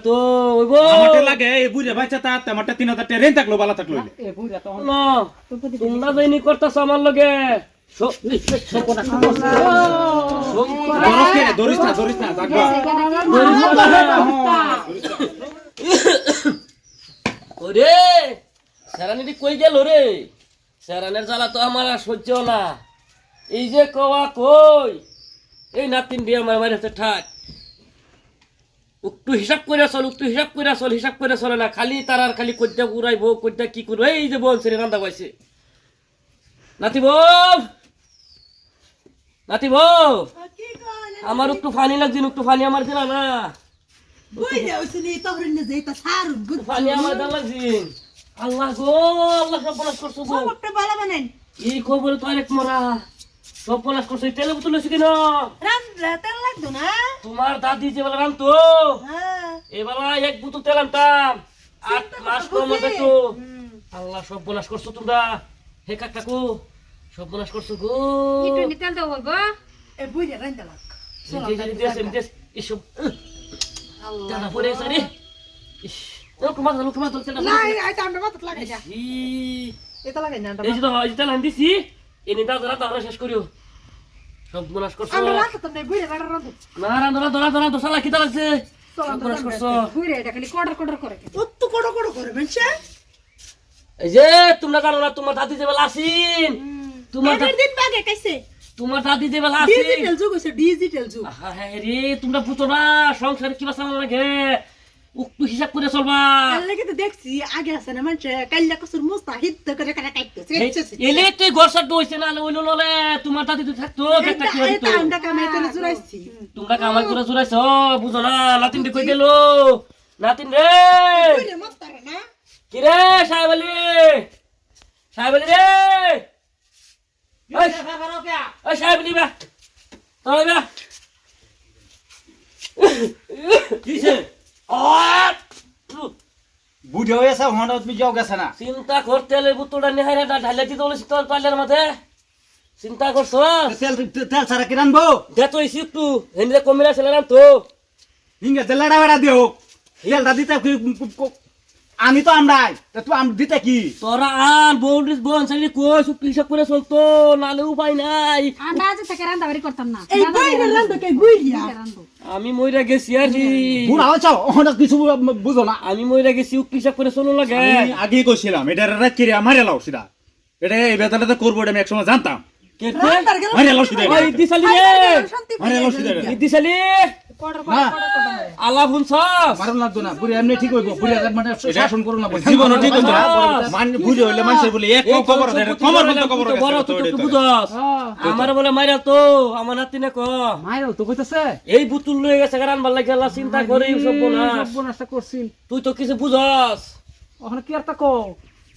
তো ওইবো আমারটা লাগে এই বুড়ে বাচ্চা তা আমারটা 3000 টাকা রেন থাকলো বালা থাকলো এ বুইরা তো না তোমরা যাইনি করতাছ আমার লগে ধরিস না জাগবা ওরে সেরানিটি কই গেল রে সেরানের জ্বালা তো আমার আর সহ্য না এই যে কওয়া কই এই নাতিন দিয়ে আমার মাইরাতে ঠাক একটু হিসাব করে চলে না খালি তার আর খালি কইটা উড়াইবো কইটা কি করবো এই যে বোন ছেড়ে রান্দা পাইছে নাতি বউ আমার একটু ফানি লাগছে একটু ফানি আমার দিলা না ফানি আমার দিলা লাগছে আল্লাহ গো আল্লাহ সব বলাস করছো গো এই খবর তো আরেক মরা সব বলাস করছো তেলে বোতল হয়েছে কিনা তোমার দাদি যে বেলা রামতো এবেলা এক বোতল তেল আনতাম 8 মাস কম হতো আল্লাহ সব বলাস করছো তোমরা হে কাকু সব বলাস করছো গো এসব দাদা পরে সারি শেষ করিও সব বলাস করছো না রান্ধা দোষালা খিতা লাগছে এই যে তোমরা জানো না তোমার দাদি যে বেলা আসিন তোমার দাদি যে বেলা আসিন ডিজিটাল যুগ হ্যাঁ রে তোমরা বুঝো না সংসারে কিবা চালানো লাগে একটু হিসাব করে চলবা দেখছি আগে আছে না মানুষ কাল্লা কসুর মুস্তাহিদ করে কাটাইতেছে এলে তুই ঘরসার দইছে না ওইলো নলে তোমার দাদি তো থাকতো একটা কি হইতো আমরা কামাই করে জুরাইছি তোমরা কামাই করে জুরাইছো বুঝো না নাতিন রে কই গেল নাতিন রে কইরে মস্তারে না কি রে সাহেব আলী রে ওই সাহেব আলী বা তোরা বা কিসে বুড়ে হয়েছে হন্ডা তুমি যাও গেছে না চিন্তা করতে এলে বুতোটা নিহাই না ঢালে দিতে বলেছি তোর পাল্লার মাঝে চিন্তা করছো তেল ছাড়া কি রানবো দে তো এসি একটু হেন্দিতে কমিরা ছেলে রান তো হিঙ্গে তেলাড়া বেড়া দিও তেলটা দিতে আমি তো আমরাই তুই দিতে কি তোরা আর বৌডিস বোন সাইডে কই সব হিসাব করে চলতো নালে উপায় নাই আমি মইরা গেছি আর বুড়া হচ্ছাও হন্ডা কিছু বুঝো না আমি মইরা গেছি হিসাব করে চলো লাগে আমি আগেই কইছিলাম এটা রাত কিরে আমারে লাও সিধা এটা এই বেতাটা করবো এটা আমি একসময় জানতাম মারে লাও সিধা ওই দিশালি রে মারে লাও সিধা দিশালি আল্লাহ ফুন সব মারুন লাগতো না বুড়ি এমনি ঠিক হইব বুড়ি মানে শাসন করুন না জীবন ঠিক হইতো না মান বুড়ি হইলে মানুষের বলে এক কবর দেয় কবর বন্ধ কবর বড় তো একটু বুঝাস আমার বলে মাইরা তো আমার নাতিনে ক মাইরাও তো কইতাছে এই বুতুল লয়ে গেছে গারান ভাল লাগে আল্লাহ চিন্তা করে সব বনাসটা করছিস তুই তো কিছু বুঝাস ওখানে কি আর তা কও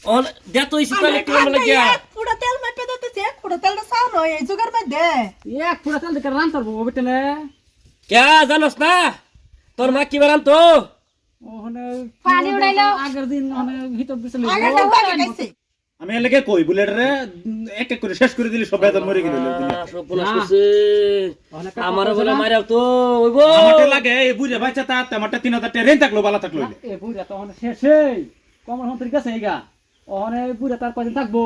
অন দে তো ইসি তালে কি মনে লাগিয়া পুরা তেল মাপে দিতেছে পুরা তেলটা সাউন হয় এই জুগার মধ্যে এক পুরা তেল দেখে রান করব বেটনে কে জানোস না তোর মা কি বারান তো ওখানে পানি উড়াইলো আগের দিন মানে হিতব দিছিল আমি এলাকে কই বুলেট রে এক এক করে শেষ করে দিলি সব বেতন মরে গেল সব বলাস করছে আমার বলে মারাও তো ওইবো আমারটা লাগে এই বুড়ে বাচ্চা তা আমারটা 3000 টাকা রেন থাকলো বালা থাকলো এ বুড়া তো ওখানে শেষই কমর হন্তর কাছে এইগা ওখানে বুড়া তার কয়দিন থাকবো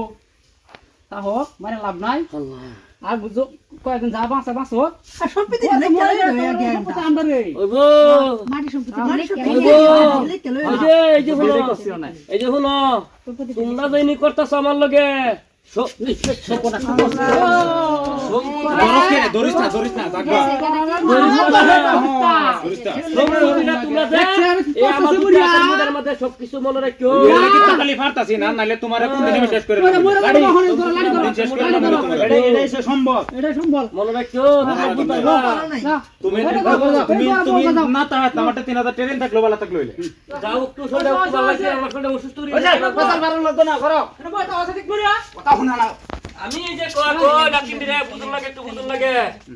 তা হোক মানে লাভ নাই আল্লাহ আর বুঝো কয়েকদিন যা বাঁচো আর সম্পত্তি আমরা রে ওইবো মাটি সম্পত্তি ওইবো এই যে হলো তোমরা যাইনি করতাছ আমার লগে ধরিস না জাগবা সবকিছু মনে রাখিও খালি ফারতাছি না নাইলে তোমার কোন দিন শেষ করে শেষ করে এটাই সম্ভব মনে রাখিও তুমি না তা আমারটা 3000 ট্রেন থাকলো বালা থাকলো যাও একটু সরে একটু ভালো লাগে আমার সঙ্গে অসুস্থ আমি এই যে কয় ডাকিন দিলে বুঝুন লাগে একটু বুঝুন লাগে